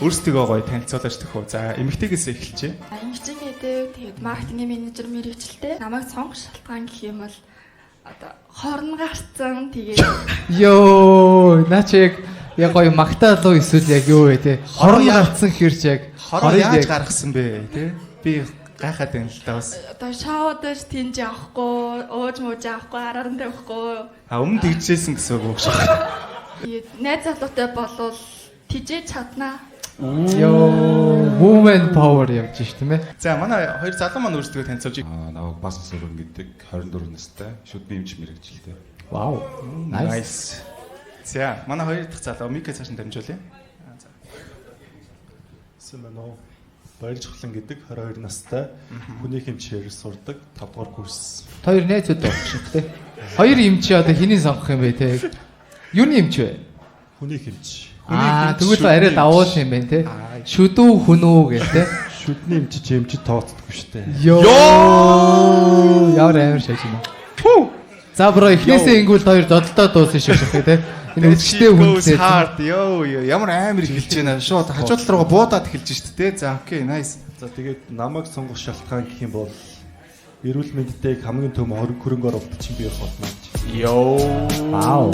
Өөрсдөө гоё танилцуулж төхөө. За, эмэгтэйгээс эхэлчихье. Эмэгтэй гэдэг тэгээд маркетинг менежер мэрэгчлээ. Намайг сонгох шалтгаан гэх юм бол одоо хорн гарцсан тэгээд Йоо, наач яг гоё магтаалуу эсвэл яг юу вэ те? Хорон гарцсан хэрч яг хороо яаж гаргасан бэ те? Би гайхаад байна л да бас. одоо шоудаж тэнж авахгүй, ууж мууж авахгүй, араар нь тавихгүй. Өмнө тэгжсэн гэсэн үг шүү. Тэгээд найз залуутай болвол тижээж чаднаа. Йоо, woman power явж ш тийм ээ. За, манай хоёр залуу маань өөрсдөө танилцуулж. Наваг бас сүрэн гэдэг 24 настай шүдний эмч мэрэгчлээ. Вау. Nice. За, манай хоёр дахь залуу Мика цааш нь дамжуулъя. За. Сэмэнөө Баяр Чухлан гэдэг 22 настай хүний хэмжээр сурдаг 5 дугаар курс. Хоёр найзууд болчих тий. Хоёр эмч одоо хэнийг сонгох юм бэ те? Юуны эмч вэ? Хүний хэмж. Тэгвэл арай давуул юм байна те. Шүдүү хүнүү гэх те. Шүдний эмчиж эмчид тооцдоггүй штэ. Йоо! Ямар амар шаж юм. За бро эхнээсээ ингүүл хоёр додолдоо дуусан шиг шахах те. Энэ үсгтэй хүнтэй. Йоо, ямар амар эхэлж байна. Шууд хажуу тал руугаа буудаад эхэлж штэ те. За, окей, nice. За тэгээд намайг сонгох шалтгаан гэх юм бол эрүүл мэндтэй хамгийн том хөрөнгөөр олдчих юм би бодно. Йоо. Вау.